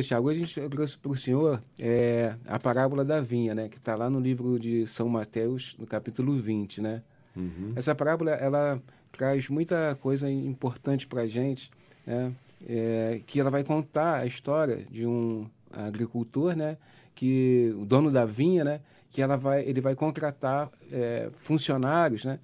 Tiago, hoje a gente trouxe para o senhor a parábola da vinha, né? Que está lá no livro de São Mateus, no capítulo 20, né? Uhum. Essa parábola, ela traz muita coisa importante para a gente, né? Que ela vai contar a história de um agricultor, né? Que o dono da vinha, né? Que ele vai contratar funcionários, né?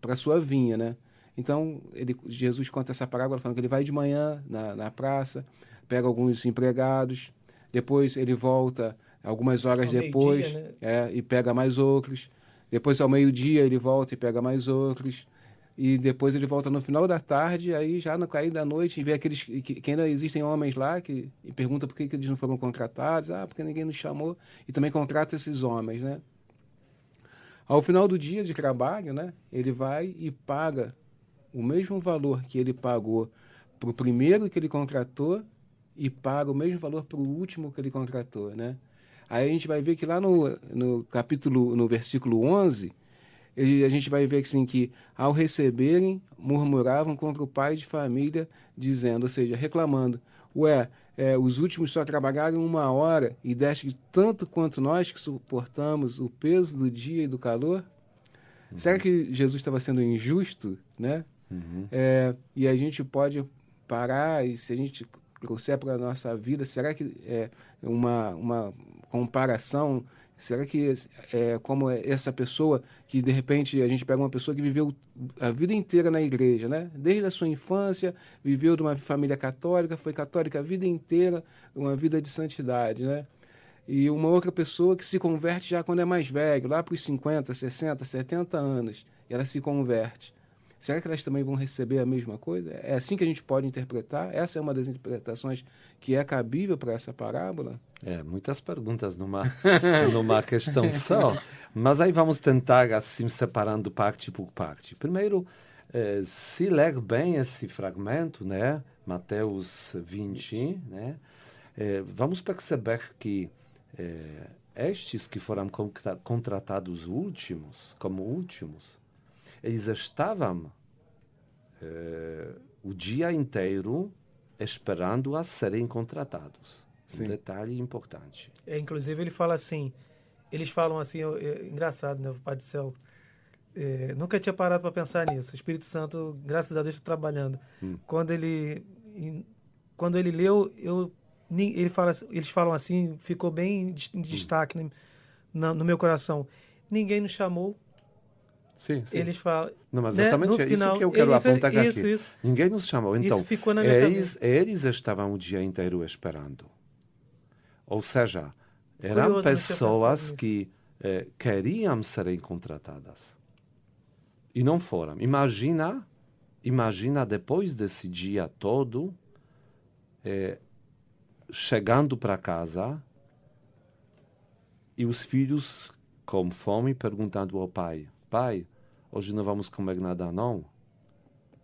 Para sua vinha, né? Então, Jesus conta essa parábola falando que ele vai de manhã na praça, pega alguns empregados, depois ele volta algumas horas Ao meio-dia, depois, né? e pega mais outros. Depois, ao meio-dia, ele volta e pega mais outros. E depois ele volta no final da tarde, aí já no cair da noite, e vê aqueles que ainda existem homens lá e pergunta por que eles não foram contratados. Ah, porque ninguém nos chamou. E também contrata esses homens, né? Ao final do dia de trabalho, né, ele vai e paga o mesmo valor que ele pagou para o primeiro que ele contratou e paga o mesmo valor para o último que ele contratou, né? Aí a gente vai ver que lá no versículo 11, a gente vai ver assim, que ao receberem, murmuravam contra o pai de família, dizendo, ou seja, reclamando, os últimos só trabalharam 1 hora e deste tanto quanto nós que suportamos o peso do dia e do calor. Será que Jesus estava sendo injusto, né? Uhum. E a gente pode parar e se a gente trouxer para a nossa vida, será que uma comparação, será que como essa pessoa que de repente a gente pega uma pessoa que viveu a vida inteira na igreja, né? Desde a sua infância, viveu de uma família católica, foi católica a vida inteira, uma vida de santidade, né? E uma outra pessoa que se converte já quando é mais velho, lá para os 50, 60, 70 anos, e ela se converte. Será que elas também vão receber a mesma coisa? É assim que a gente pode interpretar? Essa é uma das interpretações que é cabível para essa parábola? Muitas perguntas numa questão só. Mas aí vamos tentar, assim, separando parte por parte. Primeiro, se ler bem esse fragmento, né? Mateus 20, né? Vamos perceber que estes que foram contratados como últimos, eles estavam o dia inteiro esperando a serem contratados. Sim. Um detalhe importante. Inclusive eles falam assim, engraçado, né, o Pai do Céu. Nunca tinha parado para pensar nisso. O Espírito Santo, graças a Deus, está trabalhando. Quando ele leu, eles falam assim, ficou bem em destaque no meu coração. Ninguém nos chamou. Sim. Eles falam. Não, mas exatamente né, isso que eu quero apontar aqui. Isso. Ninguém nos chamou. Então, isso ficou na minha cabeça. Eles estavam o dia inteiro esperando. Ou seja, eram Curioso, pessoas que queriam serem contratadas. E não foram. Imagina depois desse dia todo, chegando para casa e os filhos com fome perguntando ao pai, hoje não vamos comer nada, não?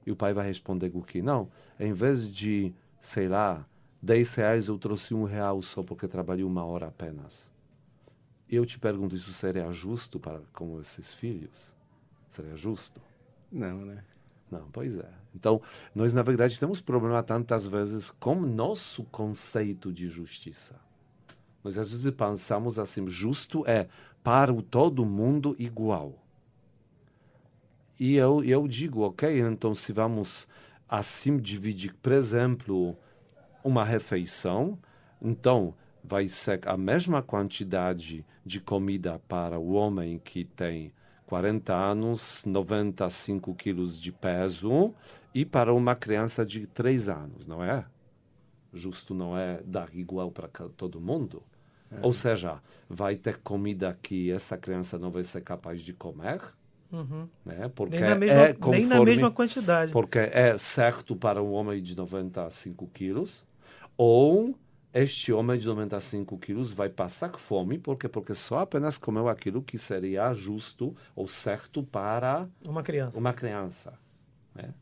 E o pai vai responder o quê? Não, em vez de, sei lá, 10 reais, eu trouxe R$1 só porque trabalhei 1 hora apenas. Eu te pergunto, isso seria justo com esses filhos? Seria justo? Não, né? Não, pois é. Então, nós, na verdade, temos problema tantas vezes com nosso conceito de justiça. Nós, às vezes, pensamos assim, justo é para todo mundo igual. E eu digo, ok, então se vamos assim dividir, por exemplo, uma refeição, então vai ser a mesma quantidade de comida para o homem que tem 40 anos, 95 quilos de peso, e para uma criança de 3 anos, não é? Justo não é dar igual para todo mundo? Ou seja, vai ter comida que essa criança não vai ser capaz de comer, né? Porque nem na mesma quantidade. Porque é certo para um homem de 95 quilos, ou este homem de 95 quilos vai passar fome, porque só apenas comeu aquilo que seria justo ou certo para uma criança. Né?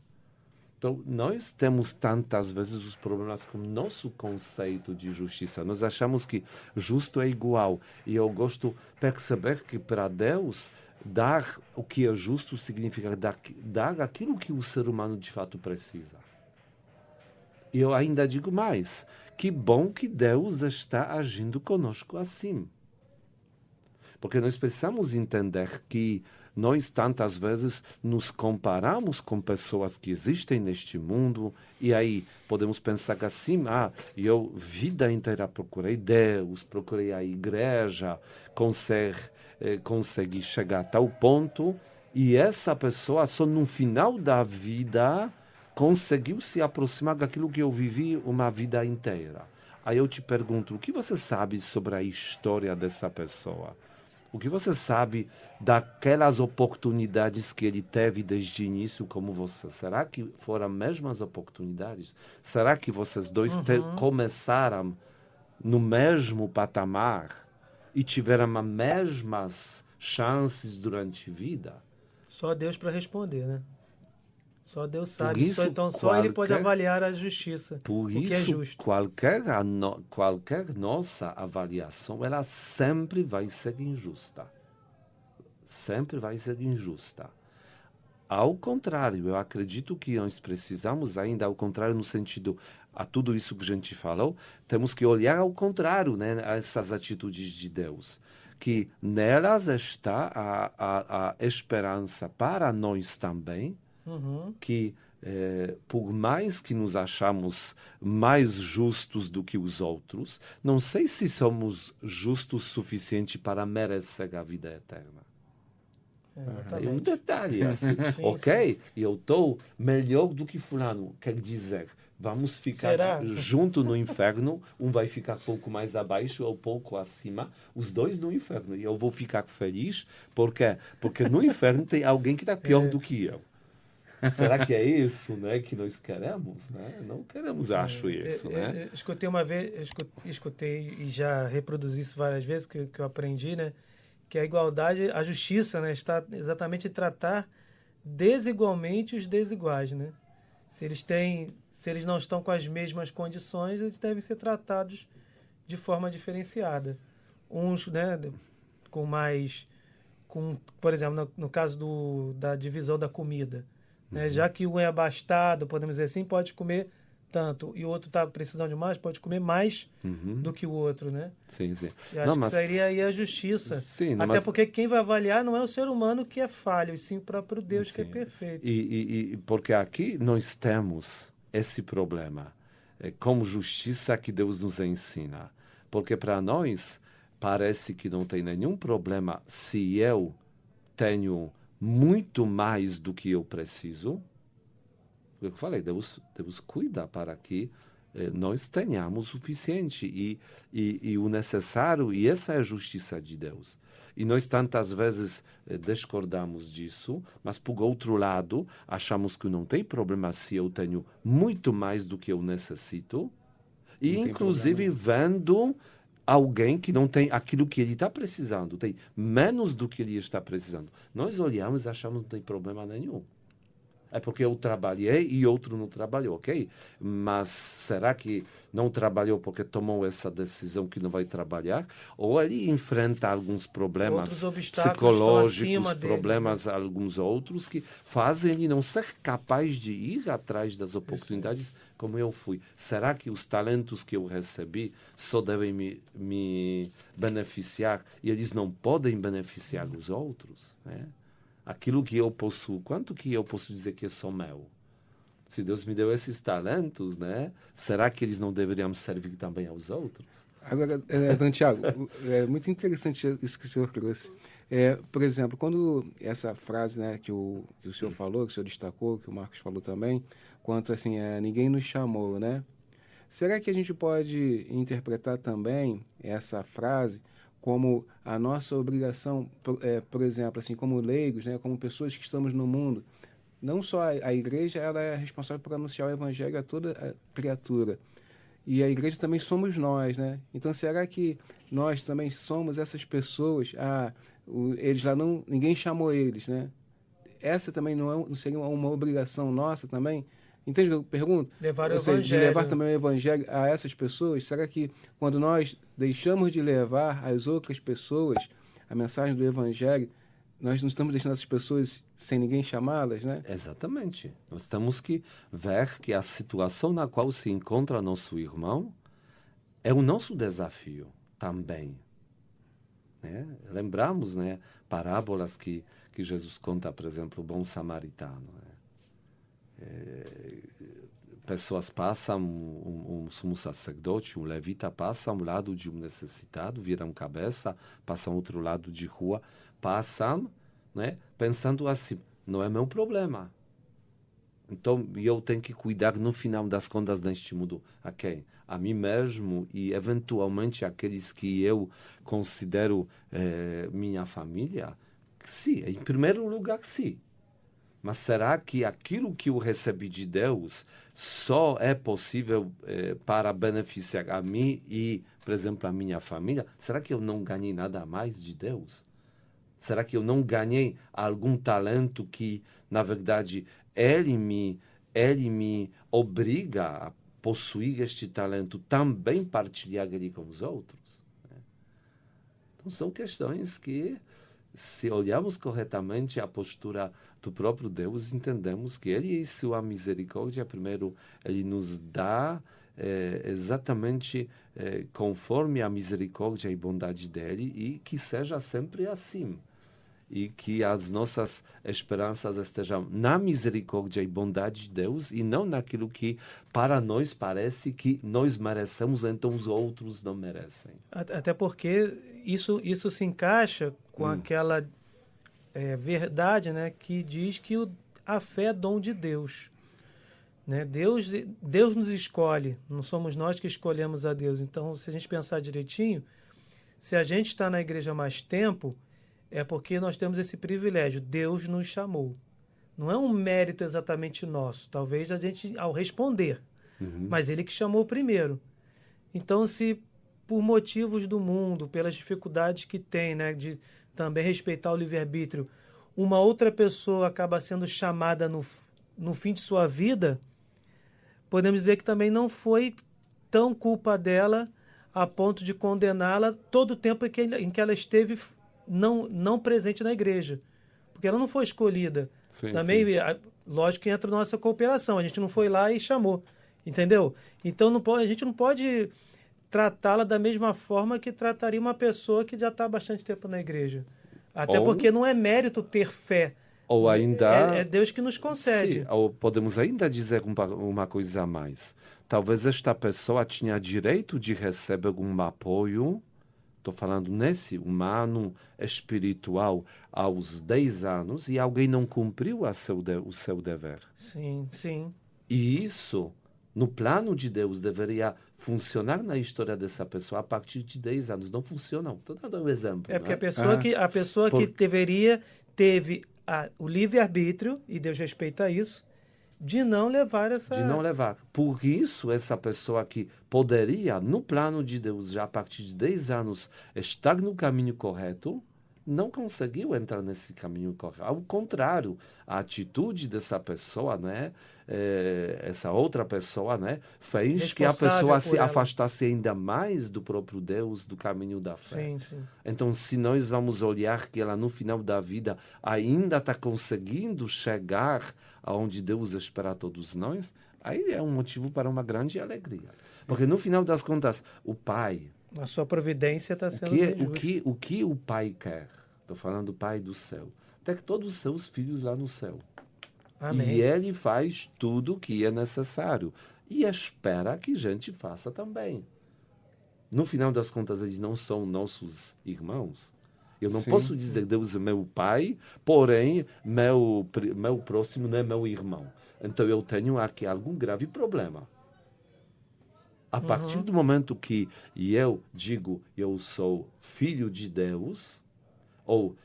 Então, nós temos tantas vezes os problemas com o nosso conceito de justiça. Nós achamos que justo é igual. E eu gosto de perceber que para Deus, dar o que é justo significa dar aquilo que o ser humano de fato precisa. E eu ainda digo mais, que bom que Deus está agindo conosco assim. Porque nós precisamos entender que nós tantas vezes nos comparamos com pessoas que existem neste mundo e aí podemos pensar que assim, eu vida inteira procurei Deus, procurei a igreja, consegui chegar a tal ponto e essa pessoa só no final da vida conseguiu se aproximar daquilo que eu vivi uma vida inteira. Aí eu te pergunto, o que você sabe sobre a história dessa pessoa? O que você sabe daquelas oportunidades que ele teve desde o início como você? Será que foram as mesmas oportunidades? Será que vocês dois começaram no mesmo patamar e tiveram as mesmas chances durante a vida? Só Deus para responder, né? Só Deus sabe. Isso, Só Ele pode avaliar a justiça, por o que é isso, justo. qualquer nossa avaliação, ela sempre vai ser injusta. Sempre vai ser injusta. Ao contrário, eu acredito que nós precisamos ainda, ao contrário, no sentido a tudo isso que a gente falou, temos que olhar ao contrário, né, a essas atitudes de Deus. Que nelas está a esperança para nós também, que por mais que nos achamos mais justos do que os outros, não sei se somos justos o suficiente para merecer a vida eterna. É um detalhe, assim, ok? Eu estou melhor do que fulano, quer dizer, vamos ficar junto no inferno, um vai ficar pouco mais abaixo ou pouco acima, os dois no inferno, e eu vou ficar feliz, por quê? Porque no inferno tem alguém que está pior do que eu. Será que é isso, né, que nós queremos? Né? Não queremos, acho isso. Né? Escutei uma vez, escutei e já reproduzi isso várias vezes, que eu aprendi, né, que a igualdade, a justiça, né, está exatamente em tratar desigualmente os desiguais. Né? Se eles não estão com as mesmas condições, eles devem ser tratados de forma diferenciada. Uns, né, por exemplo, no caso da divisão da comida, né? Já que um é abastado, podemos dizer assim, pode comer tanto, e o outro está precisando de mais, pode comer mais do que o outro, né? Sim, sim. E acho que seria aí a justiça. Sim, até porque quem vai avaliar não é o ser humano que é falho, e sim o próprio Deus que é perfeito. E porque aqui nós temos esse problema, como justiça que Deus nos ensina. Porque para nós parece que não tem nenhum problema se eu tenho muito mais do que eu preciso. Eu falei, Deus cuida para que nós tenhamos o suficiente e o necessário, e essa é a justiça de Deus. E nós tantas vezes discordamos disso, mas por outro lado, achamos que não tem problema se eu tenho muito mais do que eu necessito, e inclusive vendo alguém que não tem aquilo que ele está precisando, tem menos do que ele está precisando. Nós olhamos e achamos que não tem problema nenhum. É porque eu trabalhei e outro não trabalhou, ok? Mas será que não trabalhou porque tomou essa decisão que não vai trabalhar? Ou ele enfrenta alguns problemas psicológicos, problemas alguns outros, que fazem ele não ser capaz de ir atrás das oportunidades como eu fui. Será que os talentos que eu recebi só devem me beneficiar e eles não podem beneficiar os outros? Né? Aquilo que eu possuo, quanto que eu posso dizer que é só meu? Se Deus me deu esses talentos, né? Será que eles não deveriam servir também aos outros? Agora, Santiago, é muito interessante isso que o senhor trouxe. Por exemplo, quando essa frase, né, que o senhor falou, que o senhor destacou, que o Marcos falou também, quanto assim, ninguém nos chamou, né? Será que a gente pode interpretar também essa frase como a nossa obrigação, por exemplo, assim, como leigos, né, como pessoas que estamos no mundo? Não só a igreja, ela é responsável por anunciar o evangelho a toda a criatura. E a igreja também somos nós, né? Então, será que nós também somos essas pessoas? Eles lá não, ninguém chamou eles, né? Essa também não seria uma obrigação nossa também? Entende o que eu pergunto? Levar o evangelho. De levar também o evangelho a essas pessoas. Será que quando nós deixamos de levar às outras pessoas a mensagem do evangelho, nós não estamos deixando essas pessoas sem ninguém chamá-las, né? Exatamente. Nós temos que ver que a situação na qual se encontra nosso irmão é o nosso desafio também. Né? Lembramos, né, parábolas que Jesus conta, por exemplo, o bom samaritano. Né? Pessoas passam, um sumo sacerdote, um levita passa ao lado de um necessitado, viram cabeça, passam ao outro lado de rua, passam, né, pensando assim, não é meu problema. Então, eu tenho que cuidar, no final das contas, deste mundo. A quem? A mim mesmo e, eventualmente, aqueles que eu considero minha família? Sim, em primeiro lugar, sim. Mas será que aquilo que eu recebi de Deus só é possível para beneficiar a mim e, por exemplo, a minha família? Será que eu não ganhei nada mais de Deus? Será que eu não ganhei algum talento que, na verdade, Ele me obriga a possuir este talento, também partilhar ele com os outros? Então, são questões que, se olharmos corretamente a postura do próprio Deus, entendemos que Ele, em sua misericórdia, primeiro, Ele nos dá exatamente conforme a misericórdia e bondade dEle, e que seja sempre assim. E que as nossas esperanças estejam na misericórdia e bondade de Deus e não naquilo que para nós parece que nós merecemos, então os outros não merecem. Até porque isso se encaixa com aquela verdade, né, que diz que a fé é dom de Deus. Né? Deus nos escolhe, não somos nós que escolhemos a Deus. Então, se a gente pensar direitinho, se a gente está na igreja há mais tempo, é porque nós temos esse privilégio. Deus nos chamou. Não é um mérito exatamente nosso. Talvez a gente, ao responder, mas Ele que chamou primeiro. Então, se por motivos do mundo, pelas dificuldades que tem, né, de também respeitar o livre-arbítrio, uma outra pessoa acaba sendo chamada no fim de sua vida, podemos dizer que também não foi tão culpa dela a ponto de condená-la todo o tempo em que ela esteve não presente na igreja, porque ela não foi escolhida. Sim, Também, sim. lógico que entra a nossa cooperação, a gente não foi lá e chamou, entendeu? Então a gente não pode tratá-la da mesma forma que trataria uma pessoa que já está há bastante tempo na igreja. Até porque não é mérito ter fé. Ou ainda... É Deus que nos concede. Sim, ou podemos ainda dizer uma coisa a mais. Talvez esta pessoa tinha direito de receber um apoio. Estou falando nesse humano espiritual aos 10 anos e alguém não cumpriu o seu dever. Sim, sim. E isso, no plano de Deus, deveria funcionar na história dessa pessoa a partir de 10 anos. Não funciona. Estou dando um exemplo. Porque não é? a pessoa que deveria teve o livre-arbítrio, e Deus respeita isso, de não levar essa... De não levar. Por isso, essa pessoa que poderia, no plano de Deus, já a partir de 10 anos, estar no caminho correto, não conseguiu entrar nesse caminho correto. Ao contrário, a atitude dessa pessoa, né, essa outra pessoa, né, fez que a pessoa se afastasse ainda mais do próprio Deus, do caminho da fé. Sim, sim. Então, se nós vamos olhar que ela, no final da vida, ainda está conseguindo chegar aonde Deus espera a todos nós, aí é um motivo para uma grande alegria. Porque, no final das contas, o Pai... A sua providência está sendo o que o Pai quer? Estou falando do Pai do céu. Tem todos os seus filhos lá no céu. Amém. E Ele faz tudo o que é necessário. E espera que a gente faça também. No final das contas, eles não são nossos irmãos. Eu não posso dizer Deus é meu pai, porém, meu próximo não é meu irmão. Então, eu tenho aqui algum grave problema. A partir do momento que eu digo eu sou filho de Deus, ou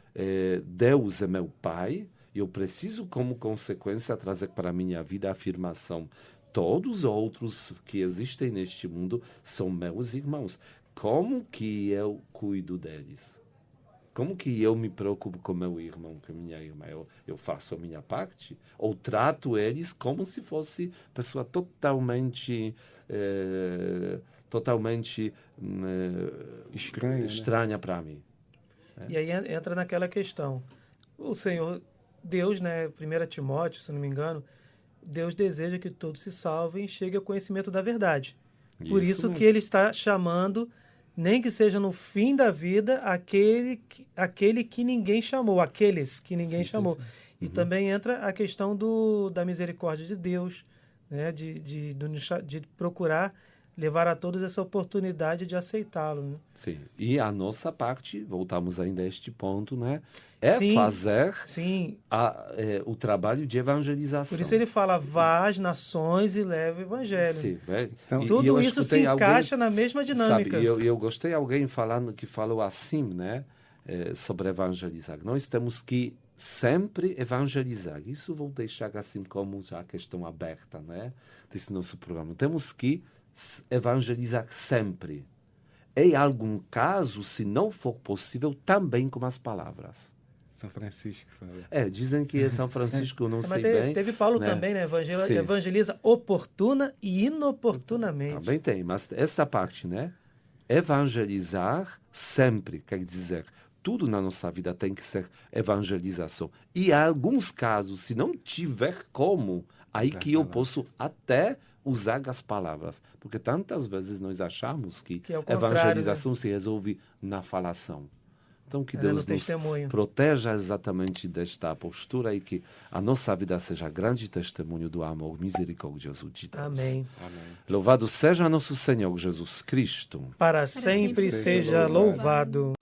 Deus é meu pai, eu preciso, como consequência, trazer para a minha vida a afirmação: todos os outros que existem neste mundo são meus irmãos. Como que eu cuido deles? Como que eu me preocupo com meu irmão, com minha irmã? Eu faço a minha parte? Ou trato eles como se fosse pessoa totalmente estranha para mim? E aí entra naquela questão. o Senhor, Deus, né, 1 Timóteo, se não me engano, Deus deseja que todos se salvem e cheguem ao conhecimento da verdade. Por isso mesmo. que ele está chamando, nem que seja no fim da vida, aquele que ninguém chamou, aqueles que ninguém chamou. E também entra a questão da misericórdia de Deus, né, de procurar levar a todos essa oportunidade de aceitá-lo. Né? Sim. E a nossa parte, voltamos ainda a este ponto, né? É Sim, fazer sim. o trabalho de evangelização. Por isso ele fala, vá às nações e leve o evangelho. Sim, Então, e Tudo eu isso se escutei encaixa alguém, na mesma dinâmica. sabe, eu gostei de alguém que falou assim, né? Sobre evangelizar. Nós temos que sempre evangelizar. Isso vou deixar assim como já a questão aberta, né? Desse nosso programa. Temos que evangelizar sempre. Em algum caso, se não for possível, também com as palavras. São Francisco fala. Dizem que é São Francisco, eu não sei Mas bem. teve Paulo né? também, né? Sim. Evangeliza oportuna e inoportunamente. Também tem, mas essa parte, né? Evangelizar sempre, quer dizer, tudo na nossa vida tem que ser evangelização. E em alguns casos, se não tiver como, aí que eu posso até usar as palavras. Porque tantas vezes nós achamos que é o contrário, evangelização né? se resolve na falação. Então, que No Deus nos testemunho. proteja exatamente desta postura e que a nossa vida seja grande testemunho do amor misericordioso de Deus. Amém. Louvado seja nosso Senhor Jesus Cristo. Para sempre sempre seja seja louvado.